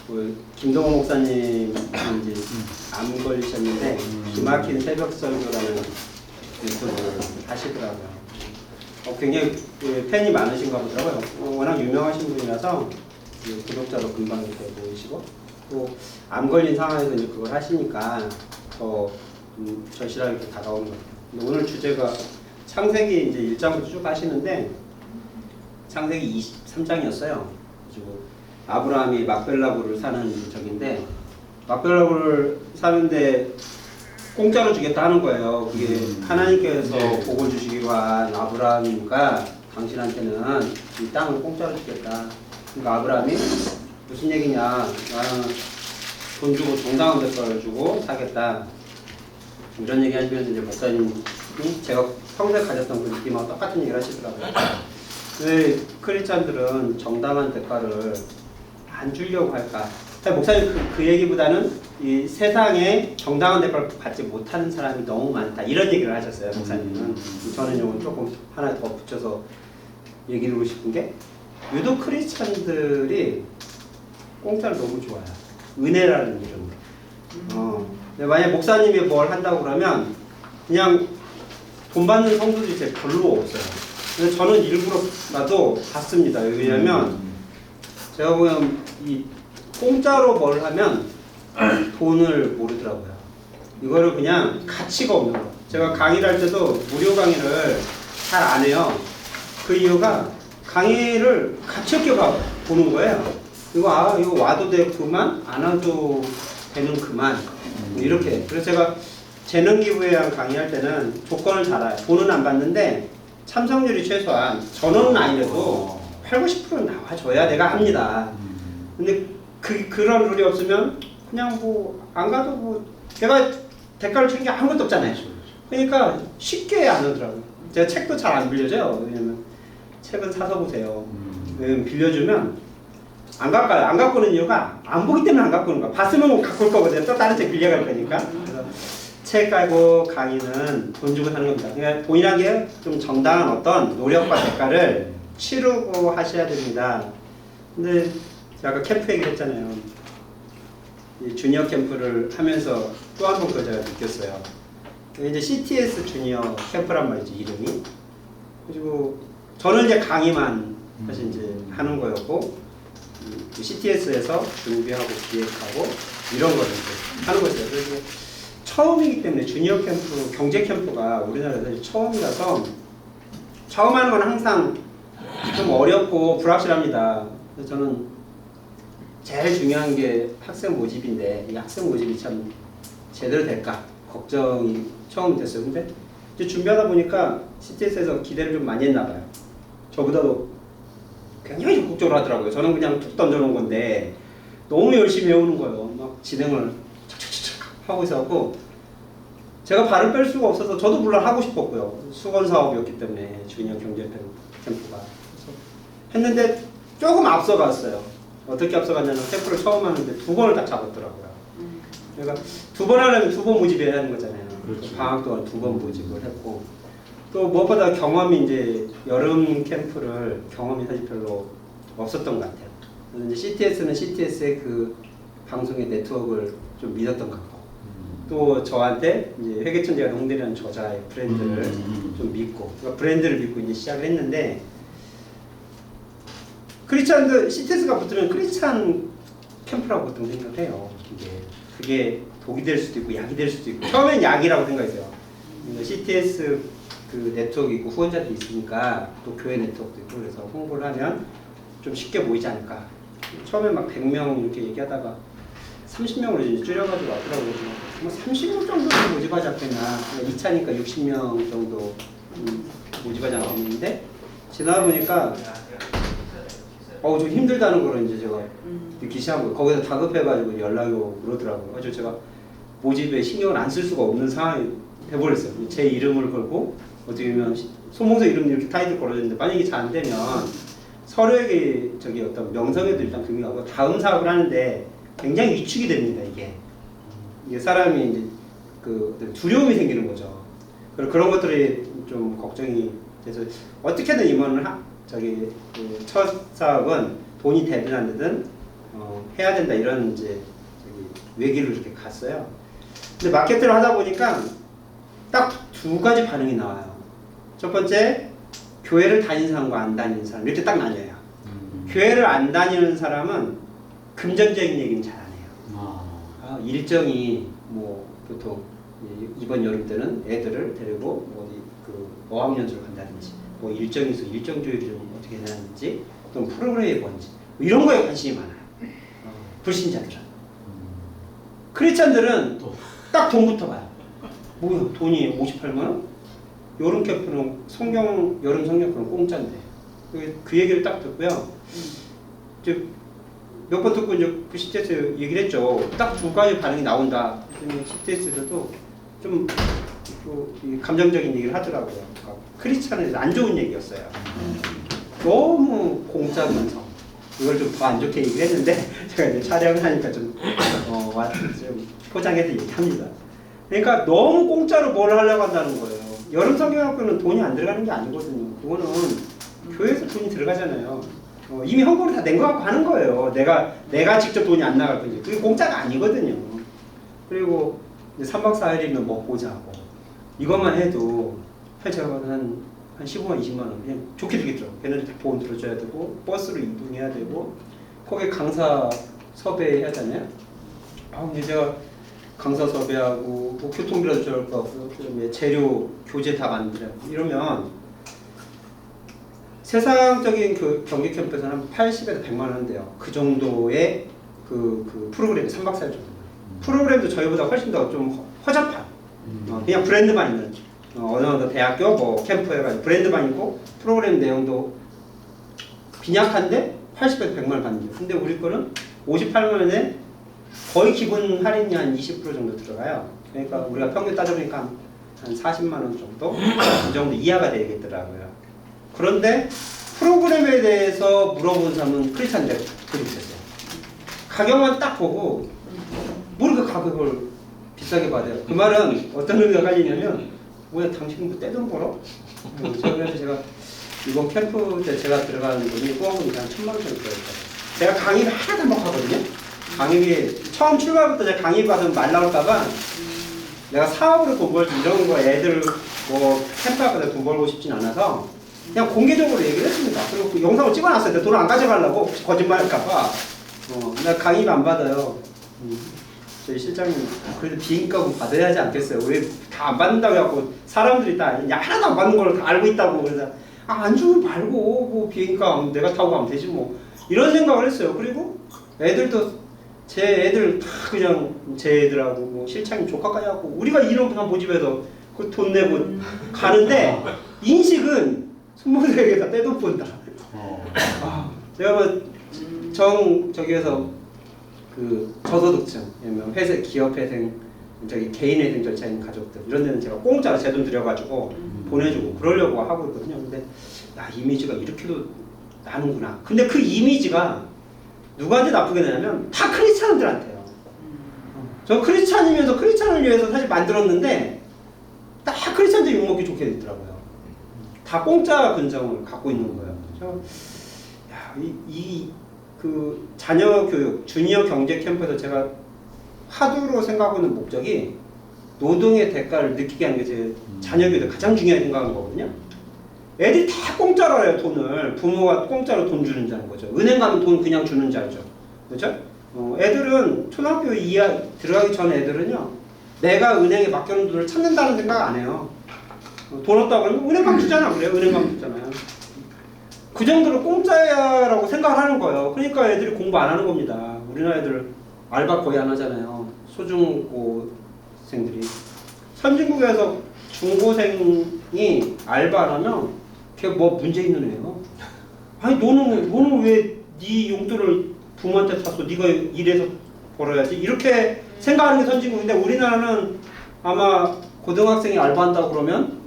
그 김동호 목사님 이제 암 걸리셨는데 기막힌 새벽 설교라는 유튜브를 하시더라고요. 굉장히 팬이 많으신가 보더라고요. 워낙 유명하신 분이라서 구독자도 금방 이렇게 모이시고 또 암 걸린 상황에서 이제 그걸 하시니까 더 절실하게 이렇게 다가오는 것 같아요. 근데 오늘 주제가 창세기 이제 1장부터 쭉 하시는데 창세기 23장이었어요. 그리고 아브라함이 막벨라고를 사는 적인데 막벨라고를 사는데 공짜로 주겠다 하는 거예요. 그게 하나님께서 복을 주시기로 한 아브라함이니까 당신한테는 이 땅을 공짜로 주겠다. 그러니까 아브라함이 무슨 얘기냐, 나는 돈 주고 정당한 대가를 주고 사겠다. 이런 얘기 하시면서 이제 목사님이 제가 평소에 가졌던 그 느낌하고 똑같은 얘기를 하시더라고요. 왜 크리스찬들은 정당한 대가를 안 주려고 할까? 목사님 그 얘기보다는 이 세상에 정당한 대가를 받지 못하는 사람이 너무 많다 이런 얘기를 하셨어요. 목사님은. 저는 이건 조금 하나 더 붙여서 얘기를 하고 싶은 게 유독 크리스찬들이 공짜를 너무 좋아해요. 은혜라는 이름으로. 만약 목사님이 뭘 한다고 그러면 그냥 돈 받는 성도들이 제일 별로 없어요. 근데 저는 일부러라도 받습니다. 왜냐면 제가 보면 이 공짜로 뭘 하면 돈을 모르더라고요. 이거를 그냥 가치가 없는 거. 제가 강의를 할 때도 무료 강의를 잘 안 해요. 그 이유가 강의를 가치 없게 보는 거예요. 이거 이거 와도 되구만, 안 와도 되는 그만. 이렇게. 그래서 제가 재능 기부에 대한 강의할 때는 조건을 잘 알아요. 돈은 안 받는데 참석률이 최소한 전원은 아니라도 8, 90%는 나와줘야 내가 합니다. 근데 그런 룰이 없으면 그냥 뭐 안 가도 뭐 내가 대가를 치는 게 아무것도 없잖아요. 그러니까 쉽게 안 오더라고요. 제가 책도 잘 안 빌려줘요. 왜냐면 책은 사서 보세요. 왜냐면 빌려주면 안 갈까요? 안 갖고 오는 이유가 안 보기 때문에 안 갖고 오는 거야. 봤으면 갖고 올 거거든요. 또 다른 책 빌려갈 거니까. 그래서 책 깔고 강의는 돈 주고 사는 겁니다. 그러니까 돈이라는 게 좀 정당한 어떤 노력과 대가를 치르고 하셔야 됩니다. 근데 아까 캠프 얘기를 했잖아요. 이 주니어 캠프를 하면서 또 한 번 그걸 제가 느꼈어요. 이제 CTS 주니어 캠프란 말이지, 이름이. 그리고 저는 이제 강의만 사실 이제 하는 거였고, CTS에서 준비하고 기획하고 이런 거를 이제 하는 거였어요. 그래서 처음이기 때문에 주니어 캠프, 경제 캠프가 우리나라에서 처음이라서 처음 하는 건 항상 좀 어렵고 불확실합니다. 그래서 저는 제일 중요한 게 학생 모집인데 이 학생 모집이 참 제대로 될까 걱정이 처음 됐어요. 근데 이제 준비하다 보니까 CTS에서 기대를 좀 많이 했나 봐요. 저보다도 굉장히 적극적으로 하더라고요. 저는 그냥 툭 던져놓은 건데 너무 열심히 해오는 거예요. 막 진행을 착착착착 하고 있었고 제가 발을 뺄 수가 없어서 저도 물론 하고 싶었고요. 수건 사업이었기 때문에 주니어 경제 캠프가 그래서 했는데 조금 앞서갔어요. 어떻게 앞서갔냐면 캠프를 처음 하는데 2번을 딱 잡았더라고요. 그러니까 2번 하려면 2번 모집해야 하는 거잖아요. 그렇죠. 방학 동안 2번 모집을 했고 또 무엇보다 경험이 이제 여름 캠프를 경험이 사실 별로 없었던 것 같아요. 그래서 이제 CTS는 CTS의 그 방송의 네트워크를 좀 믿었던 것 같고 또 저한테 이제 회계천재가 농대라는 저자의 브랜드를 좀 믿고 그러니까 브랜드를 믿고 이제 시작을 했는데 크리스찬들 CTS가 붙으면 크리스찬 캠프라고 보통 생각을 해요. 그게 독이 될 수도 있고 약이 될 수도 있고 처음엔 약이라고 생각했어요. CTS 그 네트워크 있고 후원자들이 있으니까 또 교회 네트워크도 있고 그래서 홍보를 하면 좀 쉽게 모이지 않을까. 처음에 막 100명 이렇게 얘기하다가 30명으로 이제 줄여가지고 왔더라고요. 뭐 30명 정도는 모집하지 않겠나. 2차니까 60명 정도 모집하지 않겠는데 지나다 보니까 좀 힘들다는 걸 이제 제가 느끼기 시작한 거예요. 거기서 다급해가지고 연락이 오고 그러더라고요. 그래서 제가 모집에 신경을 안 쓸 수가 없는 상황이 돼버렸어요. 제 이름을 걸고 어떻게 보면 소몽서 이름 이렇게 타이틀 걸어줬는데 만약에 잘 안 되면 서로에게 어떤 명성에도 일단 금이 가고 다음 사업을 하는데 굉장히 위축이 됩니다. 이게 사람이 이제 그 두려움이 생기는 거죠. 그런 것들이 좀 걱정이 돼서 어떻게든 임원을 첫 사업은 돈이 되든 안 되든 해야 된다 이런 이제 외기로 이렇게 갔어요. 근데 마케팅을 하다 보니까 딱 두 가지 반응이 나와요. 첫 번째, 교회를 다니는 사람과 안 다니는 사람 이렇게 딱 나뉘어요. 교회를 안 다니는 사람은 금전적인 얘기는 잘 안 해요. 일정이 뭐 보통 이번 여름 때는 애들을 데리고 어디 그 어학연수를 간다든지 뭐 일정이 있어 일정 조율이 좀 어떻게 되는지 또 프로그램이 뭔지 뭐 이런 거에 관심이 많아요. 불신자들은. 크리스찬들은 딱 돈부터 봐요. 뭐야 돈이 58만 원? 여름 캠프는 여름 성경표는 공짜인데 그 얘기를 딱 듣고요. 이제 몇 번 듣고 이제 그 CTS 얘기를 했죠. 딱 두 가지 반응이 나온다. CTS에서도 좀 감정적인 얘기를 하더라고요. 그러니까 크리스찬은 안 좋은 얘기였어요. 너무 공짜 감성. 이걸 좀 더 안 좋게 얘기를 했는데 제가 이제 촬영을 하니까 좀 포장해서 얘기합니다. 그러니까 너무 공짜로 뭘 하려고 한다는 거예요. 여름 성경학교는 돈이 안 들어가는 게 아니거든요. 그거는 교회에서 돈이 들어가잖아요. 이미 헌금을 다 낸 거 갖고 하는 거예요. 내가 직접 돈이 안 나갈 뿐이지. 그게 공짜가 아니거든요. 그리고 이제 3박 4일이면 먹고 자고 이것만 해도 제가 한 15만 20만 원 그냥 좋게 되겠죠. 걔네들 다 보험 들어줘야 되고 버스로 이동해야 되고 거기에 강사 섭외해야 되잖아요. 근데 제가 강사 섭외하고 뭐 교통비라도 줘야 할 거 같고 그다음에 재료 교재 다 만들고 이러면 세상적인 그 경기 캠프에서는 한 80에서 100만 원 한대요. 그 정도의 그 프로그램이 3박 4일 정도. 프로그램도 저희보다 훨씬 더 좀 허접한. 그냥 브랜드만 있는. 어느 대학교 뭐 캠프에 가지고 브랜드만 있고 프로그램 내용도 빈약한데 80에서 100만 원 받는데. 근데 우리 거는 58만 원에 거의 기본 할인이 한 20% 정도 들어가요. 그러니까 우리가 평균 따져보니까 한 40만 원 정도? 그 정도 이하가 되겠더라고요. 그런데 프로그램에 대해서 물어본 사람은 크리스찬들이 있었어요. 가격만 딱 보고 모르게 가격을 비싸게 받아요. 그 말은 어떤 의미가 깔리냐면 뭐야 당신은 뭐 떼돈 벌어? 그래서 제가 이번 캠프 때 제가 들어가는 돈이 꼬아보니까 한 1,000만 원 정도 들어있어요. 제가 강의를 하나도 안 먹고 하거든요. 강의비 처음 출발부터 제가 강의 받으면 말 나올까봐 내가 사업으로 돈 벌지 이런 거 애들 뭐 캠프 앞에서 돈 벌고 싶진 않아서 그냥 공개적으로 얘기를 했습니다. 그리고 그 영상을 찍어놨어요. 근데 돈을 안 가져가려고 혹시 거짓말할까봐. 나 강의비 안 받아요. 저희 실장님 그래도 비행값은 받아야 하지 않겠어요? 왜 다 안 받는다고 해갖고 사람들이 다 하나도 안 받는 걸 다 알고 있다고 그래서 안 주면 말고 뭐 비행값 내가 타고 가면 되지 뭐 이런 생각을 했어요. 그리고 애들도 제 애들 다 그냥 제 애들하고 뭐 실장님 조카까지 하고 우리가 이런 다 모집해서 그 돈 내고 가는데 인식은 손모들에게 다 떼돈 본다. 제가 뭐 저기에서 그 저소득층, 회사 기업회생, 개인회생 절차 있는 가족들 이런 데는 제가 공짜로 제 돈 들여가지고 보내주고 그러려고 하고 있거든요. 근데 이미지가 이렇게도 나는구나. 근데 그 이미지가 누구한테 나쁘게 되냐면 다 크리스찬들한테요. 저 크리스찬이면서 크리스찬을 위해서 사실 만들었는데 다 크리스찬들 욕먹기 좋게 됐더라고요. 다 공짜 근성을 갖고 있는 거예요. 그래서 그 자녀 교육, 주니어 경제 캠프에서 제가 화두로 생각하는 목적이 노동의 대가를 느끼게 하는 게 제 자녀 교육에 가장 중요하게 생각하는 거거든요. 애들이 다 공짜로 알아요, 돈을. 부모가 공짜로 돈 주는 자는 거죠. 은행 가면 돈 그냥 주는 자죠. 그렇죠? 애들은 초등학교 이하 들어가기 전 애들은요, 내가 은행에 맡겨놓은 돈을 찾는다는 생각 안 해요. 돈 없다고 그러면 은행감 주잖아, 그래요. 은행감 주잖아요. 그 정도로 공짜라고 생각을 하는 거예요. 그러니까 애들이 공부 안 하는 겁니다. 우리나라 애들 알바 거의 안 하잖아요. 소중고생들이. 선진국에서 중고생이 알바 안 하면 걔 뭐 문제 있는 애예요. 아니 너는 왜 네 용돈을 부모한테 샀어? 네가 일해서 벌어야지. 이렇게 생각하는 게 선진국인데 우리나라는 아마 고등학생이 알바한다고 그러면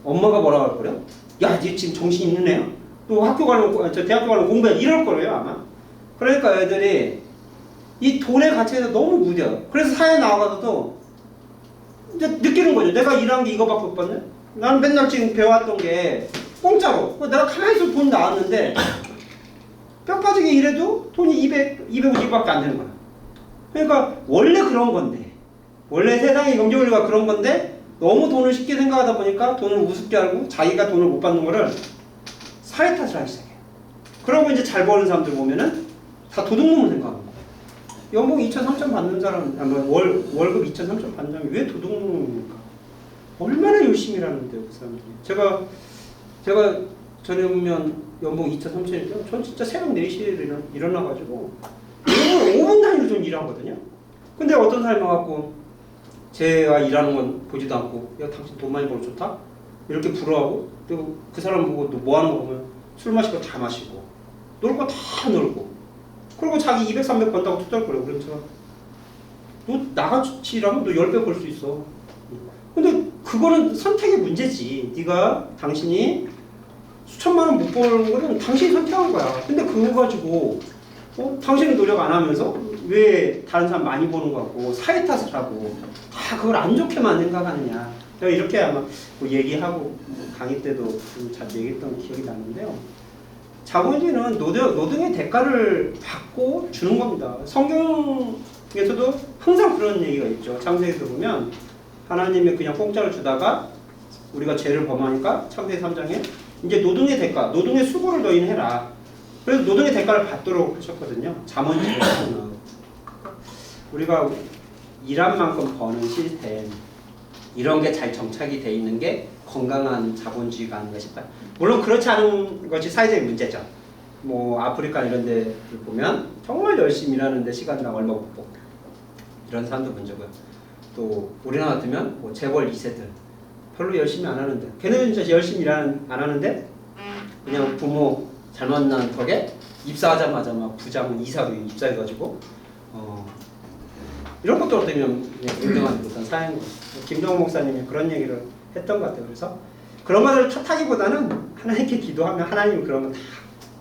엄마가 뭐라고 할 거래요? 야, 네 지금 정신 있는 애야? 또 학교 가려면 대학교 가려면 공부해 이럴 거예요 아마. 그러니까 애들이 이 돈의 가치에 대해서 너무 무뎌요. 그래서 사회 나와가서도 이제 느끼는 거죠. 내가 일한 게 이거밖에 못 받네. 나는 맨날 지금 배워왔던 게 공짜로. 내가 가만히 있어도 돈 나왔는데 뼈 빠지게 일해도 돈이 250밖에 안 되는 거야. 그러니까 원래 그런 건데, 원래 세상의 경제원리가 그런 건데 너무 돈을 쉽게 생각하다 보니까 돈을 우습게 알고 자기가 돈을 못 받는 거를 사회 탓을 하기 시작해요. 그러고 이제 잘 버는 사람들 보면은 다 도둑놈을 생각하는 거예요. 연봉 2천, 3천 받는 사람, 월급 2천, 3천 받는 사람이 왜 도둑놈입니까? 얼마나 열심히 일하는데요, 그 사람들이. 제가 전에 보면 연봉 2천, 3천일 때, 전 진짜 새벽 4시에 일어나가지고 5분 단위로 좀 일하거든요. 근데 어떤 사람이 와갖고 제가 일하는 건 보지도 않고, 야, 당신 돈 많이 벌어 좋다? 이렇게 부러워하고, 그리고 그 사람 보고 너 뭐 하는 거 보면 술 마시고 다 마시고, 놀 거 다 놀고, 그리고 자기 200, 300 번다고 투자할 거래요. 그래서 제가, 너 나같이 일하면 너 10배 벌 수 있어. 근데 그거는 선택의 문제지. 당신이 수천만 원 못 버는 거는 당신이 선택한 거야. 근데 그거 가지고 당신은 노력 안 하면서 왜 다른 사람 많이 버는 거 같고 사회 탓을 하고 다 그걸 안 좋게만 생각하느냐. 제가 이렇게 아마 뭐 얘기하고 강의 때도 좀 잘 얘기했던 기억이 나는데요. 자본주의는 노동의 대가를 받고 주는 겁니다. 성경에서도 항상 그런 얘기가 있죠. 창세기에서 보면 하나님이 그냥 공짜로 주다가 우리가 죄를 범하니까 창세기 3장에 이제 노동의 대가, 노동의 수고를 너희는 해라. 그래서 노동의 대가를 받도록 하셨거든요. 잠언지에서는 우리가 일한 만큼 버는 시스템 이런 게 잘 정착이 돼 있는 게 건강한 자본주의가 아닌가 싶어요. 물론 그렇지 않은 것이 사회적인 문제죠. 뭐 아프리카 이런 데를 보면 정말 열심히 일하는데 시간당 얼마 못 벌고 이런 사람도 문제고요. 또 우리나라 같으면 뭐 재벌 2세들 별로 열심히 안 하는데 걔네는 진짜 열심히 안 하는데 그냥 부모 잘 만난 덕에 입사하자마자 막 부장 이사로 입사해가지고 이런 것도 어떻게 보면 인정하지 못한 사회인 거죠. 김정은 목사님이 그런 얘기를 했던 것 같아요. 그래서 그런 것을 탓하기보다는 하나님께 기도하면 하나님이 그런 거 다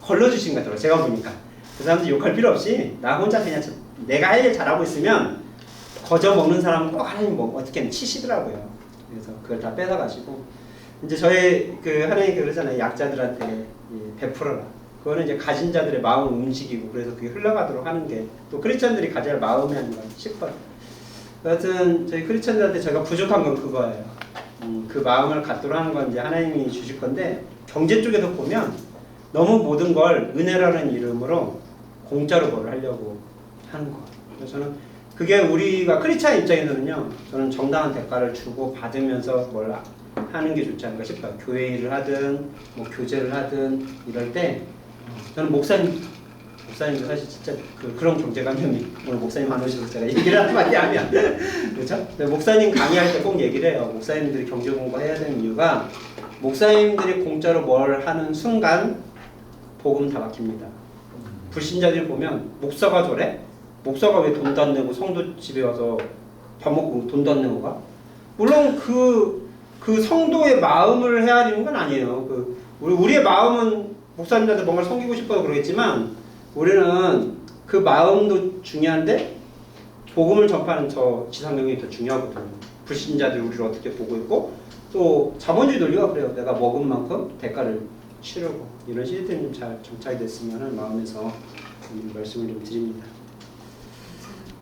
걸러주신 것 같아요. 제가 보니까 그 사람들 욕할 필요 없이 나 혼자 그냥 내가 할 일 잘하고 있으면 거저 먹는 사람은 꼭 하나님 뭐 어떻게든 치시더라고요. 그래서 그걸 다 뺏어가시고 이제 저희 그 하나님 그러잖아요. 약자들한테 베풀어라. 그거는 이제 가진 자들의 마음을 움직이고 그래서 그게 흘러가도록 하는 게 또 크리스천들이 가져야 할 마음이 아닌가 싶어요. 여하튼 저희 크리스천들한테 제가 부족한 건 그거예요. 그 마음을 갖도록 하는 건 이제 하나님이 주실 건데 경제 쪽에서 보면 너무 모든 걸 은혜라는 이름으로 공짜로 뭘 하려고 하는 거예요. 그래서 저는 그게 우리가 크리스찬 입장에서는요. 저는 정당한 대가를 주고 받으면서 뭘 하는 게 좋지 않을까 싶어요. 교회 일을 하든 뭐 교제를 하든 이럴 때 저는 목사님도 사실 진짜 그런 경제관념이 오늘 목사님 안 오셔서 제가 얘기를 한마디 하면 그렇죠? 목사님 강의할 때 꼭 얘기를 해요. 목사님들이 경제 공부해야 되는 이유가 목사님들이 공짜로 뭘 하는 순간 복음 다 막힙니다. 불신자들이 보면 목사가 저래? 목사가 왜 돈도 안 내고 성도 집에 와서 밥 먹고 돈도 안 내고 가? 물론 그 성도의 마음을 헤아리는 건 아니에요. 우리의 마음은 목사님들한테 뭔가 섬기고 싶어서 그러겠지만 우리는 그 마음도 중요한데 복음을 전파하는 저 지상 능력이 더 중요하거든요. 불신자들이 우리를 어떻게 보고 있고 또 자본주의 논리가 그래요. 내가 먹은 만큼 대가를 치르고 이런 시스템이 좀 잘 정착이 됐으면 하는 마음에서 이 말씀을 좀 드립니다.